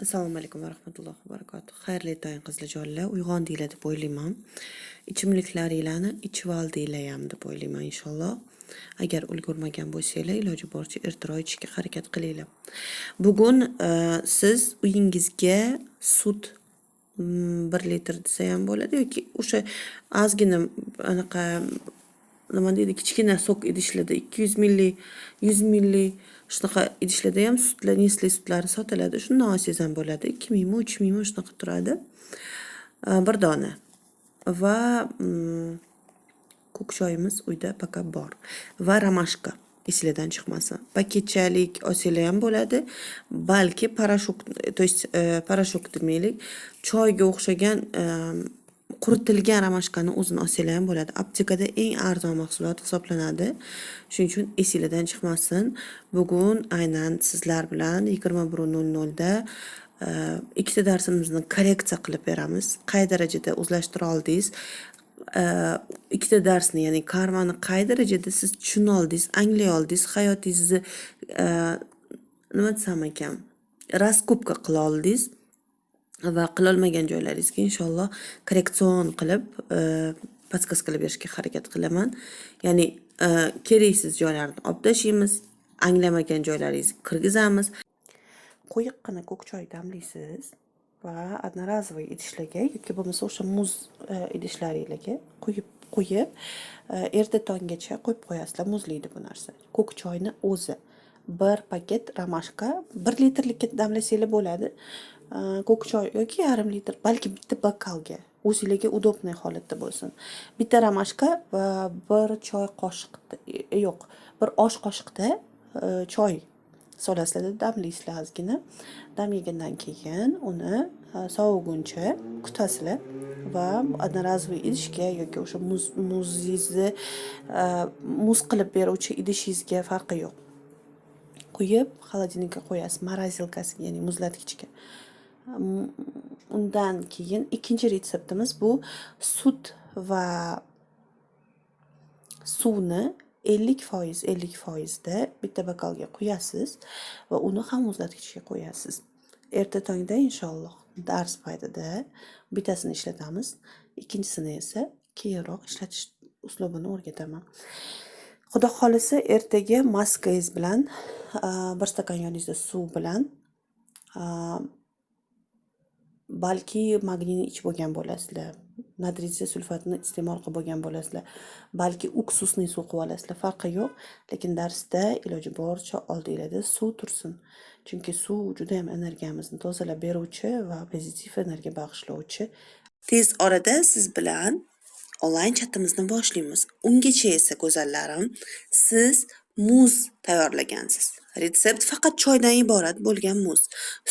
Assalomu alaykum va rahmatullohi va barakatuh. Xayrli tong qizlarjonlar, uyg'ondinglar deb o'ylayman. Ichimliklaringlarni ichib oldinglar ham deb o'ylayman inshaalloh. Agar ulgurmagan bo'lsanglar, iloji boricha ertaroq ichishga harakat qilinglar. Bugun siz uyingizga sut 1 litr desa ham bo'ladi yoki o'sha ozgina anaqa nima deydi, kichkina sok idishlarda 200 milli, 100 milli shunaqa idishlarda ham sutlar, Nestle sutlari sotiladi. Shundan olsangiz ham bo'ladi. 2000 mi, 3000 mi shunaqa turadi. Bir dona. Va ko'k choyimiz uyda paka bor. Va romashka. Esingizdan chiqmasin. Paketchalik olsanglar ham bo'ladi. Balki parashok, то есть parashok demaylik, choyga o'xshagan quritilgan romashkani o'zini olsanglar ham bo'ladi. Aptekada eng arzon mahsulot hisoblanadi. Shuning uchun esingizdan chiqmasin. Bugun aynan sizlar bilan 21:00 da ikkita darsimizni korreksiya qilib beramiz. Qay darajada o'zlashtira oldingiz? Ikkita darsni, ya'ni karmani qay darajada siz tushuna oldingiz, anglay oldingiz, hayotingizni nima desam ekan, raskopka qila oldingiz va qilolmagan joylaringizga inshaalloh korreksion qilib podskaskalar berishga harakat qilaman. Ya'ni keraksiz joylarni olib tashlaymiz, anglamagan joylaringizni kirgizamiz. Quyuqqina ko'k choy damlaysiz va одноразовый idishlarga yoki bo'lmasa o'sha muz idishlaringizga qo'yib erta tonggacha qo'yib qo'yasizlar, muzlaydi bu narsa. Ko'k choyni o'zi 1 paket romashka 1 litrlikka damlasanglar bo'ladi. Ko'k choy yoki yarim litr, balki bitta bokalga o'zingizga udobniy holatda bo'lsin. Bitta romashka va 1 choy qoshiqda, yo'q, 1 osh qoshiqda choy solasizlar, damlaysizlar ozgina. Damlagandan keyin uni soviguncha kutasizlar va одноразовый idishga yoki o'sha muzingizni muz qilib beruvchi idishingizga farqi yo'q. Quyib xolodilnikka qo'yasiz, morozilkasiga, ya'ni muzlatgichga. Undan keyin ikkinchi retseptimiz bu sut va suvni 50% da bitta bokalga quyasiz va uni ham muzlatgichga qo'yasiz. Erta tongda inshaalloh dars paytida bittasini ishlatamiz, ikkinchisini esa keyinroq ishlatish uslubini o'rgataman. Xudo xolisa ertaga maskangiz bilan 1 stakan yoningizda suv bilan balki magniyni ichib bo'lgan bo'lasizlar, natriy sulfatni iste'mol qilib bo'lgan bo'lasizlar, balki uksusni suv qilib olasizlar, farqi yo'q, lekin darsda iloji boricha oldinglarda suv tursin. Chunki suv juda ham energiyamizni tozalab beruvchi va pozitiv energiya bag'ishlovchi. Tez orada siz bilan onlayn chatimizni boshlaymiz. Ungacha esa go'zallarim, siz muz tayyorlagansiz. Retsept faqat choydan iborat bo'lgan muz.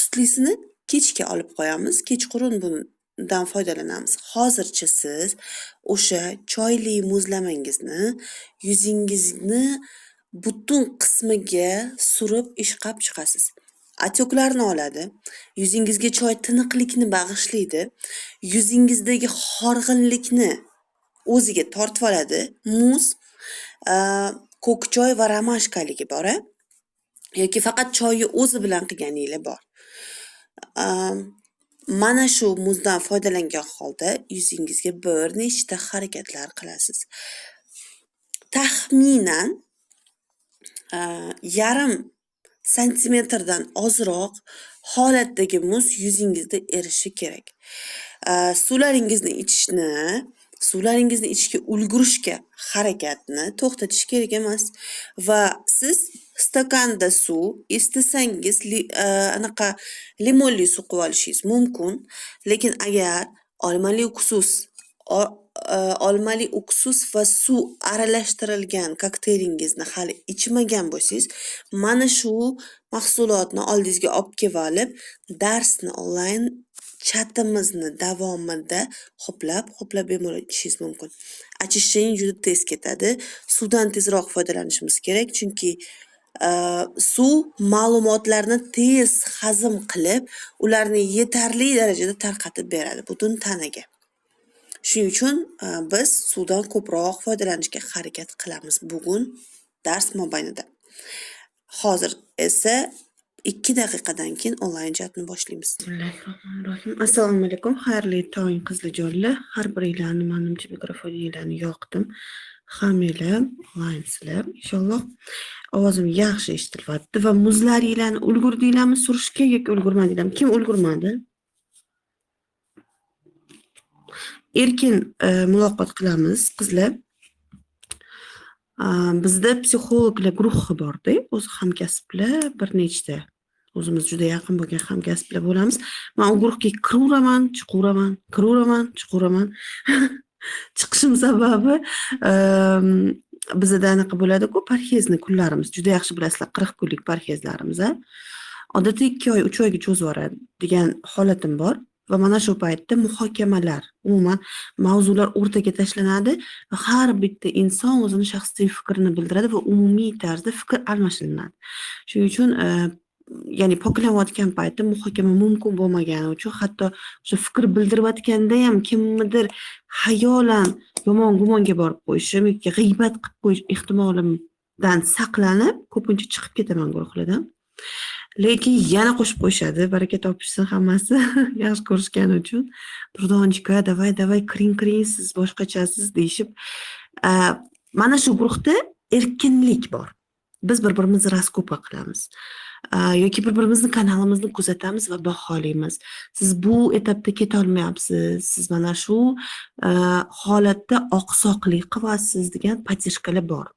Sutlisini kechga olib qo'yamiz, kechqurun bundan foydalanamiz. Hozircha siz o'sha choyli muzlamangizni yuzingizni butun qismiga surib ishqab chiqasiz. Atyoklarni oladi, yuzingizga choy tiniqlikni bag'ishlaydi, yuzingizdagi horg'inlikni o'ziga tortib oladi. Muz, ko'k choy va romashkaligi bor, yoki faqat choyni o'zi bilan qilganinglar bor. Mana shu muzdan foydalangan holda yuzingizga bir nechta harakatlar qilasiz. Taxminan yarim santimetrdan ozroq holatdagi muz yuzingizda erishi kerak. Suvlaringizni ichishga ulgurishga harakatni to'xtatish kerak emas va siz stakanda suv istasangiz anaqa limonli suv qilib olishingiz mumkin, lekin agar olmali uksus va suv aralashtirilgan kokteylingizni hali ichmagan bo'lsangiz, mana shu mahsulotni oldingizga olib kelib olib, darsni onlayn chatimizni davomida ho'plab bemalol ichishingiz mumkin. Achishing juda tez ketadi. Suvdan tezroq foydalanishimiz kerak, chunki suv ma'lumotlarni tez hazm qilib, ularni yetarli darajada tarqatib beradi butun tanaga. Shuning uchun biz suvdan ko'proq foydalanishga harakat qilamiz bugun dars mobaynida. Hozir esa 2 daqiqadan keyin onlayn chatni boshlaymiz. Bismillahirrohmanirrohim. Assalomu alaykum. Xayrli tong qizlijo'rlar. Har biringlarni menimcha mikrofoninglarni yoqdim. Hammanglar onlaynsizlar. Inshaalloh ovozim yaxshi eshitilyapti va muzlaringlarni ulgurdinglarmi surishga yoki ulgurmadinglarmi? Kim ulgurmadi? Erkin muloqot qilamiz qizlar. Bizda psixologlar guruhi bor-da, o'zi hamkasblar bir nechta. O'zimiz juda yaqin bo'lgan hamkasblar bo'lamiz. Men u guruhga kiraveraman, chiqaveraman, kiraveraman, chiqaveraman. Chiqishim sababi bizda anaqa bo'ladi-ku, parhezni kunlarimiz. Juda yaxshi bilasizlar, 40 kunlik parhezlarimiz. Odatda 2 oy, 3 oyga cho'zib degan holatim bor. Va mana shu paytda muhokamalar, umuman mavzular o'rtaga tashlanadi va har bitta inson o'zining shaxsiy fikrini bildiradi va umumiy tarzda fikr almashinadi. Shuning uchun ya'ni poklanayotgan paytda muhokama mumkin bo'lmagani uchun hatto o'sha fikr bildirayotganda ham kimnidir xayolan yomon gumonga borib qo'yishim yoki g'iybat qilib qo'yish ehtimolidan saqlanib ko'pincha chiqib ketaman guruhlardan. Lekin yana qo'shib qo'yishadi, baraka topishsin hammasi yaxshi ko'rishgani uchun. Turdonchika, davay, kiring, siz boshqachasiz deyishib. Mana shu guruhda erkinlik bor. Biz bir-birimizni raskopa qilamiz. Yoki bir-birimizni kanalimizni kuzatamiz va baholaymiz. Siz bu etapda keta olmayapsiz, siz mana shu holatda oqsoqlik qilyapsiz degan podдержкаlar bor.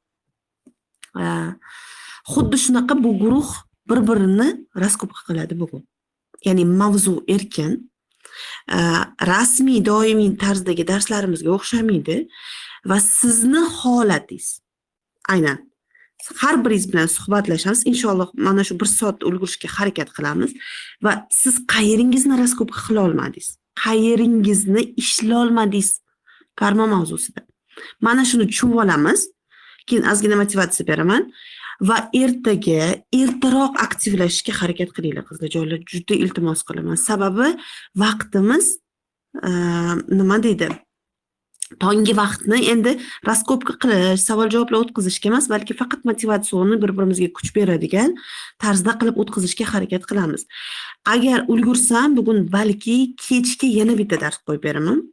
Xuddi shunaqa bu guruh bir-birini raskopa qiladi bugun. Ya'ni mavzu erkin, rasmiy doimiy tarzdagi darslarimizga o'xshamaydi va sizni holatingiz. Aynan har biringiz bilan suhbatlashamiz. Inshaalloh mana shu 1 soat ulgurishga harakat qilamiz va siz qayeringizni raskopa qila olmadingiz. Qayeringizni ishlay olmadingiz karma mavzusida. Mana shuni tushunib olamiz. Keyin ozgina motivatsiya beraman. Va ertaga ertaroq aktivlashishga harakat qilinglar qizlarjoylar. Juda iltimos qilaman. Sababi vaqtimiz nima deydi? Tongi vaqtni endi raskopka qilish, savol-javoblar o'tkazishga emas, balki faqat motivatsiyani bir-birimizga kuch beradigan tarzda qilib o'tkazishga harakat qilamiz. Agar ulgursam, bugun balki kechga yana bitta dars qo'yib beraman.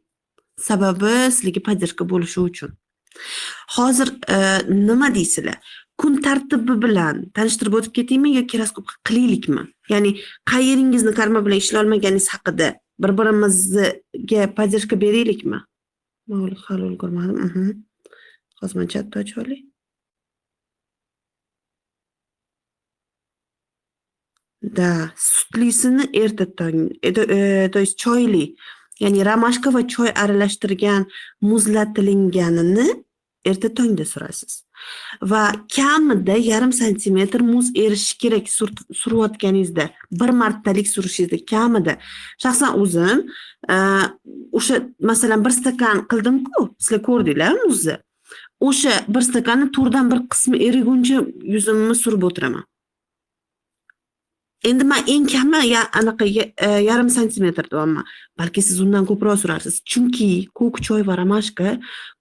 Sababi sizlarga podдержка bo'lishi uchun. Hozir nima deysizlar? Kun tartibi bilan tanishtirib o'tib ketaymi yoki raskopka qilaylikmi? Ya'ni qayeringizni karma bilan ishlay olmaganingiz haqida bir-birimizga podдержка beraylikmi? Mavlud hali ulgurmadim. Hozir men chatni ochib olay. Da, sutlisini erta tong, то есть choyli, ya'ni romashka va choy aralashtirgan muzlatilinganini erta tongda surasiz. Va kamida 0,5 santimetr muz erishi kerak surayotganingizda, bir martalik surishingizda kamida. Shaxsan o'zim o'sha masalan 1 stakan qildim-ku, sizlar ko'rdinglar muzni. O'sha 1 stakanni 4dan 1 qismi eriguncha yuzimni surib o'tiraman. Endi men eng kami anaqa 0,5 santimetr deyapman. Balki siz undan ko'proq surarsiz. Chunki ko'k choy va romashka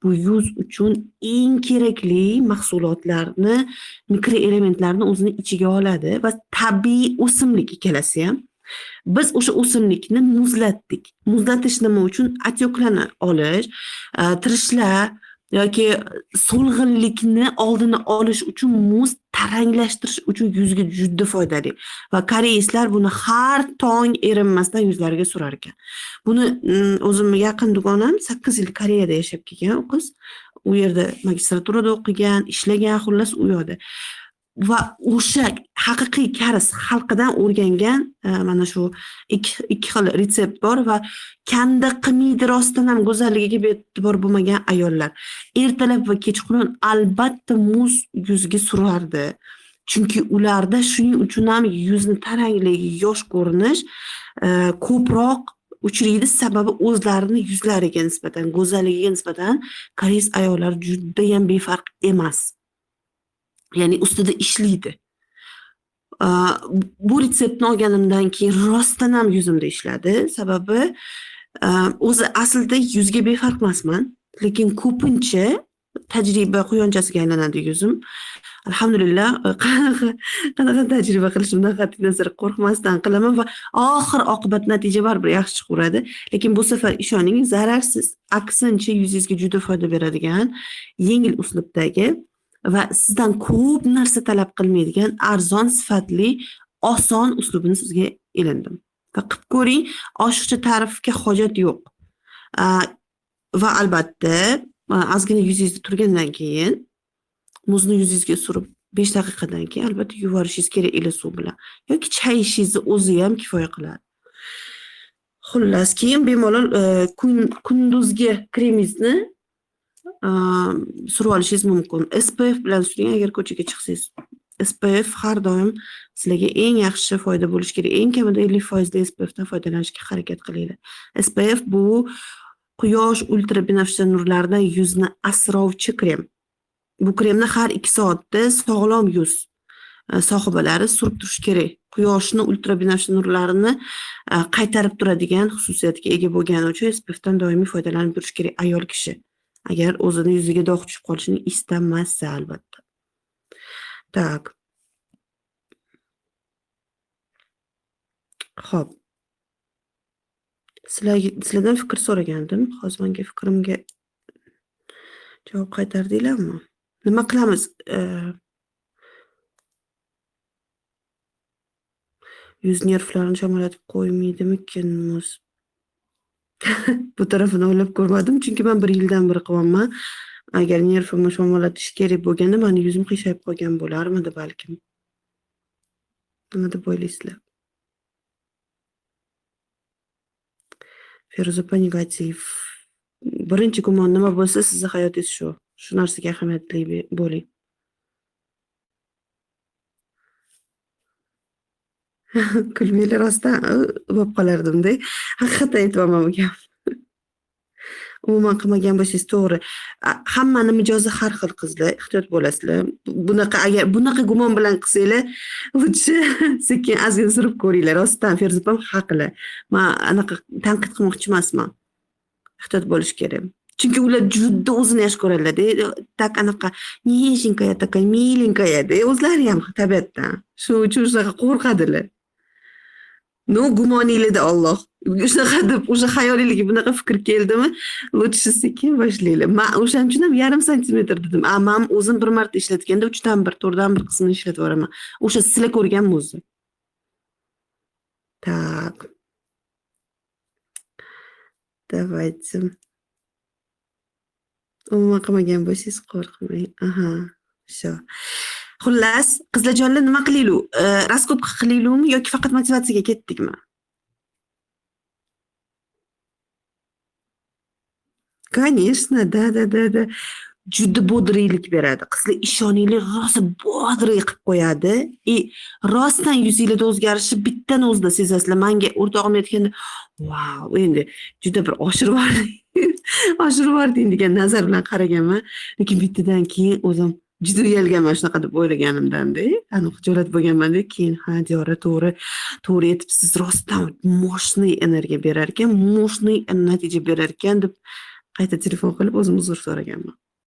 bu yuz uchun eng kerakli mahsulotlarni, mikroelementlarni o'zini ichiga oladi va tabiiy o'simlik ikkalasi ham. Biz o'sha o'simlikni muzlatdik. Muzlatish nima uchun? Atyoklarni olish, tirishlar yoki so'lg'inlikni oldini olish uchun muz taranglashtirish uchun yuzga juda foydali. Va koreyslar buni har tong erinmasdan yuzlariga surar ekan. Buni o'zimning yaqin dugonam 8 yil Koreyada yashab kelgan u qiz. U yerda magistraturada o'qigan, ishlagan, xullas u yoqda. Va o'sha haqiqiy koreys xalqidan o'rgangan mana shu ikki xil retsept bor va kanda qimiydi rostdan ham go'zalligiga be'tibor bo'lmagan ayollar ertalab va kechqurun albatta muz yuzga surardi. Chunki ularda shuning uchun ham yuzni tarangligi, yosh ko'rinish ko'proq uchraydi. Sababi o'zlarini yuzlariga nisbatan, go'zalligiga nisbatan koreys ayollar juda ham befarq emas. Ya'ni ustida ishlaydi. Bu retseptni olganimdan keyin rostdan ham yuzimda ishladi. Sababi o'zi aslida yuzga befarq emasman, lekin ko'pincha tajriba quyonchasiga aylanadi yuzim. Alhamdulillah, qanaqa tajriba qilishimdan qat'iy nazar qo'rqmasdan qilaman va oxir oqibat natija baribir yaxshi chiqaveradi. Lekin bu safar ishoning, zararsiz, aksincha yuzingizga juda foyda beradigan, yengil uslubdagi va sizdan ko'p narsa talab qilmaydigan, arzon sifatli, oson uslubini sizga ilindim. Va qilib ko'ring, oshiqcha ta'rifga hojat yo'q. A, Va albatta, ozgina yuzingizda turgandan keyin muzni yuzingizga surib 5 daqiqadan keyin albatta yuvorishingiz kerak iliq suv bilan yoki chayishingizni o'zi ham kifoya qiladi. Xullas, keyin bemalol kunduzgi kremingizni surib olishingiz mumkin. SPF bilan suring agar ko'chaga chiqsangiz. SPF har doim sizlarga eng yaxshi foyda bo'lishi kerak. Eng kamida 50% SPF dan foydalanishga harakat qilinglar. SPF bu quyosh ultrabinafsha nurlaridan yuzni asrovchi krem. Bu kremni har 2 soatda sog'lom yuz sohibalari surib turish kerak. Quyoshni ultrabinafsha nurlarini qaytarib turadigan xususiyatga ega bo'lgani uchun SPF dan doimiy foydalanib turish kerak ayol kishi. Agar o'zini yuziga dog' tushib qolishini istamasa albatta. Tak. Xo'p. Sizlardan fikr so'ragandim. Hozir menga fikrimga javob qaytardinglarmi? Nima qilamiz? Yuz nervlarini shamolatib qo'ymaydimikin muz? Bu tarafini o'ylab ko'rmadim, chunki men 1 yildan beri qilyapman. Agar nervimni shamolatish kerak bo'lganda, meni yuzim qiyshayib qolgan bo'larmidi balkim. Nima deb o'ylaysizlar? Feruza opa negativ. Birinchi gumon nima bo'lsa, sizning hayotingiz shu. Shu narsaga ahamiyatli bo'ling. Kulmanglar, rostdan bo'lib qolardim-da. Haqiqatan aytyapman bu gap. Umuman qilmagan bo'lsangiz to'g'ri. Hammani mijozi har xil qizlar, ehtiyot bo'lasizlar. Bunaqa gumon bilan qilsanglar, o'zi sekin ozgina surib ko'ringlar. Rostdan Feruza opam haqli. Men anaqa tanqid qilmoqchi emasman. Ehtiyot bo'lish kerak. Chunki ular juda o'zini yaxshi ko'radilar-da. Tak anaqa nежненькая такая, миленькая-da. O'zlari ham tabiatdan. Shuning uchun shunaqa qo'rqadilar. No gumoninglarda Alloh. Shunaqa deb o'sha xayolingizga bunaqa fikr keldimi? Lutfi sekin boshlanglar. Men o'shaning uchun ham 0,5 santimetr dedim. Men o'zim bir marta ishlatganda 3dan 1, 4dan 1 qismini ishlatib yuboraman. O'sha sizlar ko'rgan muzni. Tak. Давайте. Umuman qilmagan bo'lsangiz qo'rqmang. Aha, shu. Xullas, qizlarjonlar nima qilaylik? Raskopka qilaylikmi yoki faqat motivatsiyaga ketdikmi? Конечно, да. Juda bodrilik beradi. Qizlar ishoninglar, rosa bodri qilib qo'yadi. Rostdan yuzingizda o'zgarishi bittan o'zida sezasizlar. Menga o'rtog'im aytganda, "Vau, endi juda bir oshirib yubording" degan nazar bilan qaraganman. Lekin bittadan keyin o'zim juda uyalganman shunaqa deb o'ylaganimdan-da. Xijolat bo'lganman-da, keyin Diyora to'g'ri aytibsiz, rostdan moshniy energiya berar ekan, moshniy natija berar ekan deb qayta telefon qilib o'zim uzr so'raganman.